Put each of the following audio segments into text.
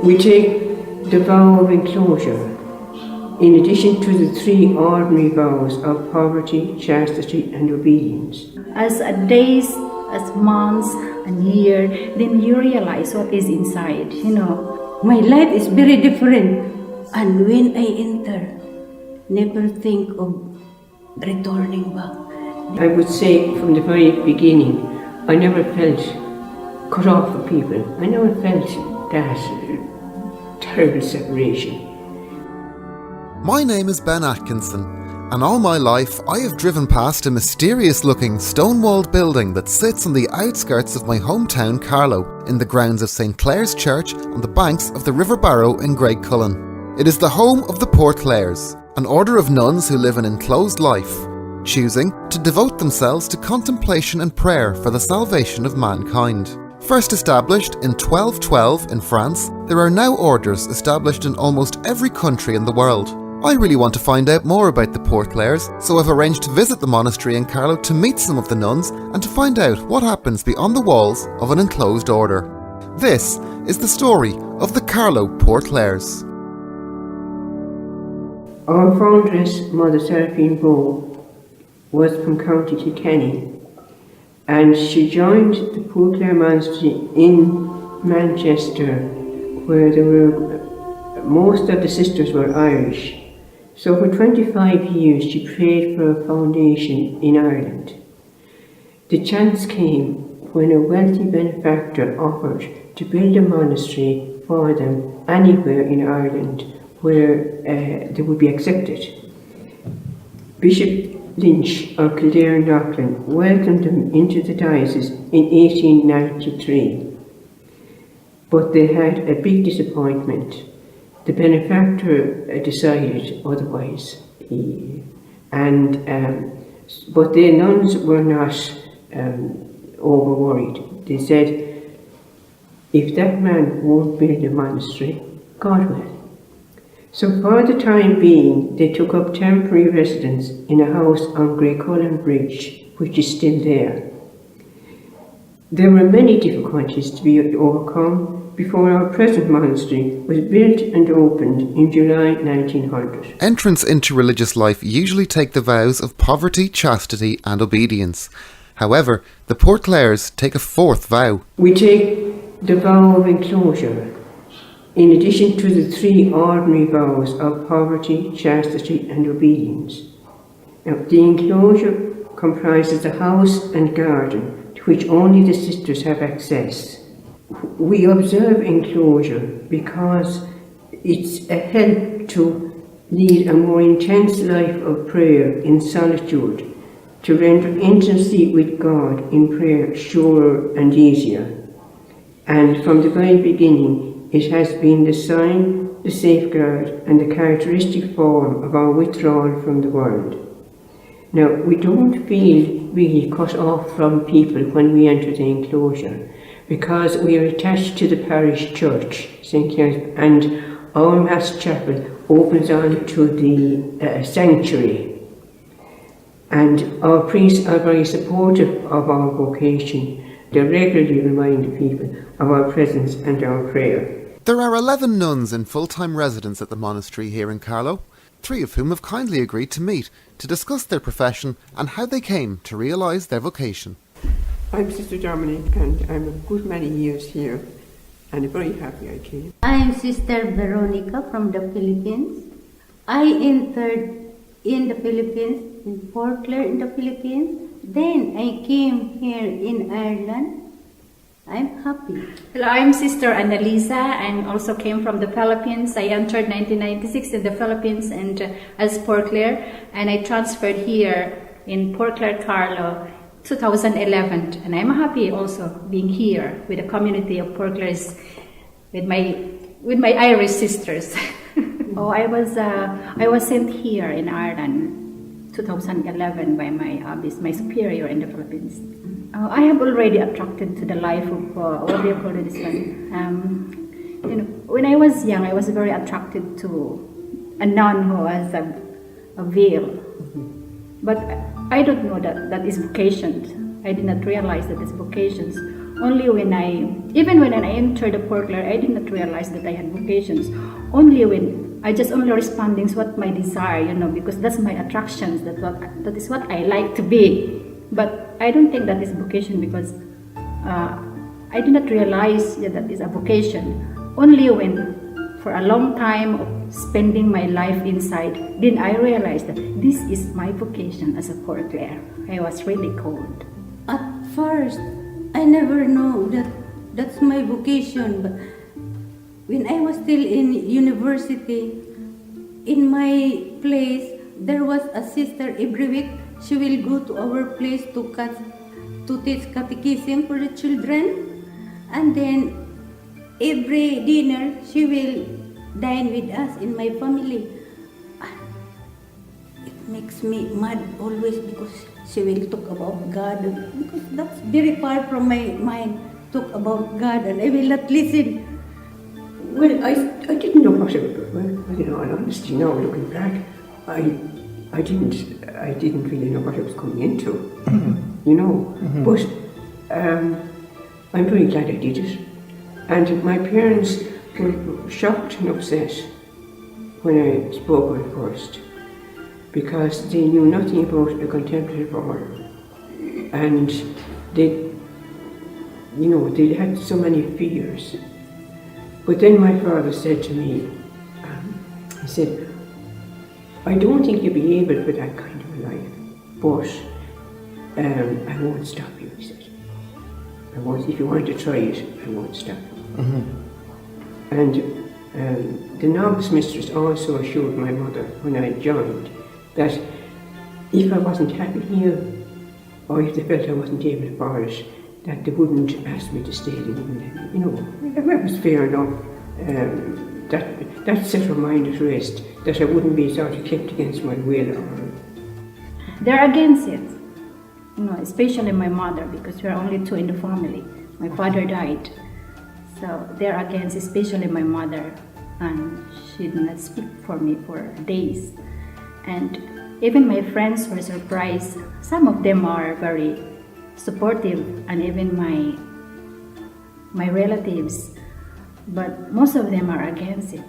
We take the vow of enclosure, in addition to the three ordinary vows of poverty, chastity, and obedience. As days, as months, and years, then you realize what is inside, My life is very different. And when I enter, never think of returning back. I would say from the very beginning, I never felt cut off from people. I never felt that terrible separation. My name is Ben Atkinson, and all my life I have driven past a mysterious-looking stone-walled building that sits on the outskirts of my hometown Carlow, in the grounds of St Clare's Church on the banks of the River Barrow in Graiguecullen. It is the home of the Poor Clares, an order of nuns who live an enclosed life, choosing to devote themselves to contemplation and prayer for the salvation of mankind. First established in 1212 in France, there are now orders established in almost every country in the world. I really want to find out more about the Poor Clares, so I've arranged to visit the monastery in Carlow to meet some of the nuns and to find out what happens beyond the walls of an enclosed order. This is the story of the Carlow Poor Clares. Our foundress, Mother Seraphine Bow, was from County Kilkenny, and she joined the Poor Clare Monastery in Manchester, where most of the sisters were Irish. So for 25 years she prayed for a foundation in Ireland. The chance came when a wealthy benefactor offered to build a monastery for them anywhere in Ireland where they would be accepted. Bishop Lynch of Kildare and Auckland welcomed them into the diocese in 1893. But they had a big disappointment. The benefactor decided otherwise, but the nuns were not over worried. They said, if that man won't build a monastery, God will. So for the time being, they took up temporary residence in a house on Graiguecullen Bridge, which is still there. There were many difficulties to be overcome before our present monastery was built and opened in July 1900. Entrants into religious life usually take the vows of poverty, chastity and obedience. However, the Poor Clares take a fourth vow. We take the vow of enclosure, in addition to the three ordinary vows of poverty, chastity and obedience. Now, the enclosure comprises a house and garden to which only the sisters have access. We observe enclosure because it's a help to lead a more intense life of prayer in solitude, to render intimacy with God in prayer surer and easier. And from the very beginning, it has been the sign, the safeguard, and the characteristic form of our withdrawal from the world. Now, we don't feel really cut off from people when we enter the enclosure, because we are attached to the parish church, St Clare's, and our Mass chapel opens on to the sanctuary. And our priests are very supportive of our vocation. They regularly remind the people of our presence and our prayer. There are 11 nuns in full-time residence at the monastery here in Carlow, 3 of whom have kindly agreed to meet to discuss their profession and how they came to realise their vocation. I'm Sister Dominic, and I'm a good many years here, and I'm very happy I came. I'm Sister Veronica from the Philippines. I entered in the Philippines, in Poor Clare in the Philippines. Then I came here in Ireland. I'm happy. Hello, I'm Sister Annalisa. I also came from the Philippines. I entered 1996 in the Philippines and as Poor Clare, and I transferred here in Poor Clare, Carlow, 2011, and I'm happy also being here with the community of Poor Clares, with my Irish sisters. I was sent here in Ireland 2011 by my abbess, my superior in the Philippines. I have already attracted to the life of what do you call this one? When I was young, I was very attracted to a nun who has a veil, but I don't know that is vocation. I did not realize that it's vocations. Only even when I entered the Porkler, I did not realize that I had vocations. Only when I just only responding to what my desire, because that's my attractions. That is what I like to be. But I don't think that is vocation because I did not realize that is a vocation. Only when, for a long time of spending my life inside, then I realized that this is my vocation as a Porkler. I was really cold. At first, I never know that that's my vocation. But when I was still in university, in my place, there was a sister every week. She will go to our place to teach catechism for the children. And then every dinner, she will dine with us in my family. It makes me mad always because she will talk about God. Because that's very far from my mind, talk about God, and I will not listen. Well, I didn't know what it was. Well, in all honesty, now looking back, I didn't really know what I was coming into, But I'm very glad I did it. And my parents were shocked and upset when I spoke at first, because they knew nothing about a contemplative order, and they had so many fears. But then my father said to me, he said, I don't think you'll be able for that kind of a life, but I won't stop you, he said. If you want to try it, I won't stop you. And the novice mistress also assured my mother when I joined that if I wasn't happy here, or if they felt I wasn't able to follow it, that they wouldn't ask me to stay in. That was fair enough. That set her mind at rest, that I wouldn't be sort of kept against my will. They're against it, especially my mother, because we're only two in the family. My father died, so they're against, especially my mother, and she did not speak for me for days. And even my friends were surprised. Some of them are very supportive, and even my relatives, but most of them are against it.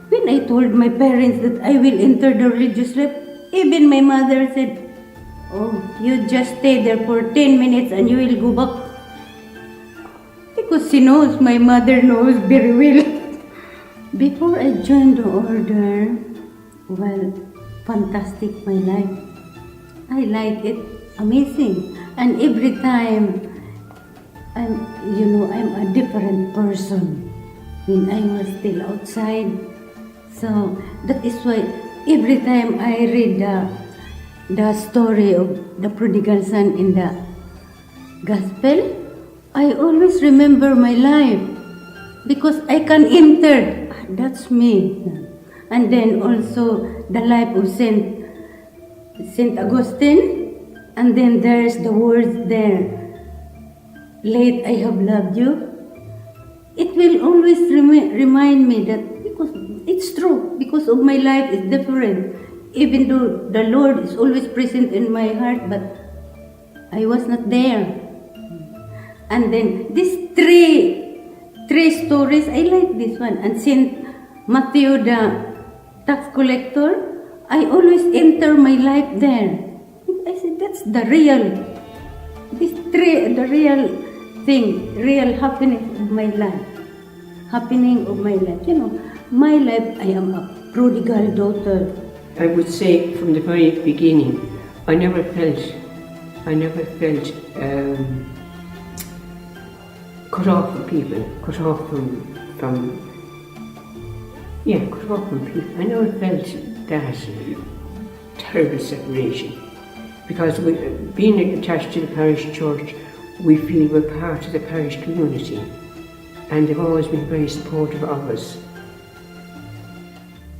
When I told my parents that I will enter the religious life, even my mother said, "Oh, you just stay there for 10 minutes and you will go back." Because she knows, my mother knows very well. Before I joined the order, well, fantastic my life. I like it, amazing. And every time, I'm a different person when I was still outside. So that is why every time I read the story of the prodigal son in the gospel, I always remember my life because I can enter. That's me. And then also the life of Saint Augustine, and then there's the words there, "Late I have loved you." It will always remind me that, because it's true, because of my life is different. Even though the Lord is always present in my heart, but I was not there. And then these three stories, I like this one. And Saint Matthew, the tax collector, I always enter my life there. I said, that's the real thing, real happiness of my life. Happening of my life. My life, I am a prodigal daughter. I would say from the very beginning, I never felt cut off from people, cut off from people. I never felt that terrible separation, because being attached to the parish church, we feel we're part of the parish community, and they've always been very supportive of us.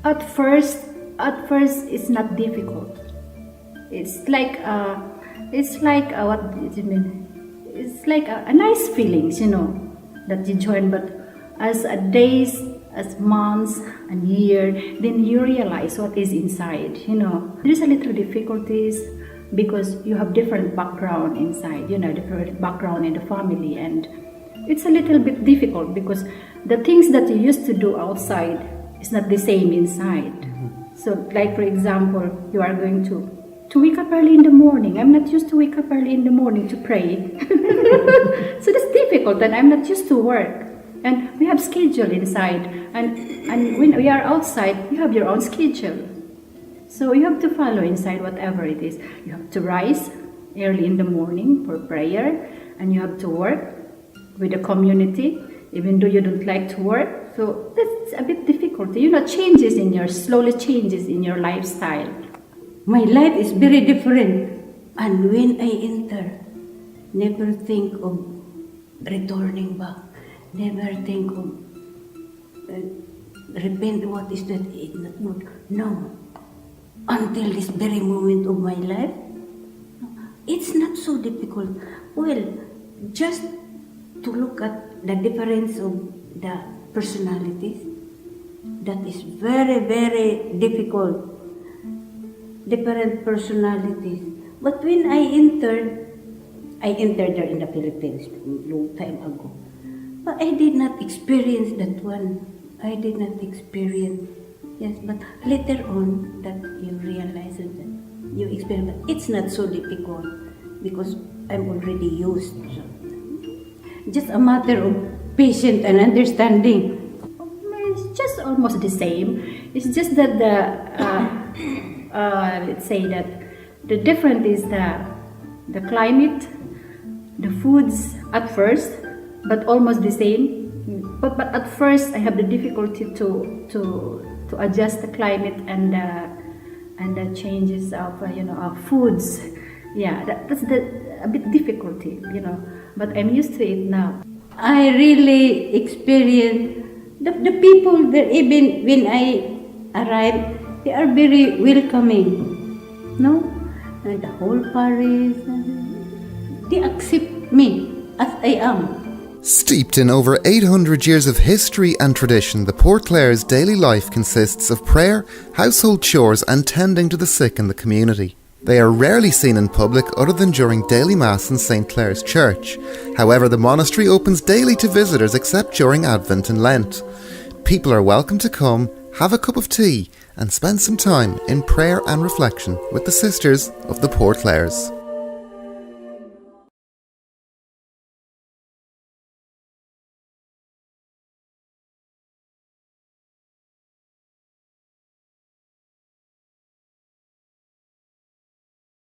At first, it's not difficult. It's like what does it mean? It's like a nice feelings, that you join. But as days, as months and year, then you realize what is inside. There's a little difficulties, because you have different background inside, different background in the family, and it's a little bit difficult because the things that you used to do outside is not the same inside. So, like for example, you are going to wake up early in the morning. I'm not used to wake up early in the morning to pray. So that's difficult, and I'm not used to work. And we have schedule inside, and when we are outside, you have your own schedule. So you have to follow inside whatever it is. You have to rise early in the morning for prayer, and you have to work with the community, even though you don't like to work. So that's a bit difficult. Slowly changes in your lifestyle. My life is very different. And when I enter, never think of returning back. Never think of repent, what is that? It's not good. No. Until this very moment of my life, it's not so difficult. Well, just to look at the difference of the personalities, that is very, very difficult. Different personalities. But when I entered there in the Philippines a long time ago. But I did not experience that one. I did not experience. Yes, but later on that you realize that you experience. But it's not so difficult because I'm already used. So, just a matter of patience and understanding. It's just almost the same. It's just that let's say that the difference is the climate, the foods at first, but almost the same. But at first I have the difficulty to adjust the climate and the changes of of foods. Yeah, that's a bit difficulty, But I'm used to it now. I really experienced the people there. Even when I arrived, they are very welcoming, no? And the whole parish, they accept me as I am. Steeped in over 800 years of history and tradition, the Port Clare's daily life consists of prayer, household chores and tending to the sick in the community. They are rarely seen in public other than during daily mass in St. Clare's Church. However, the monastery opens daily to visitors except during Advent and Lent. People are welcome to come, have a cup of tea and spend some time in prayer and reflection with the sisters of the Port Clares.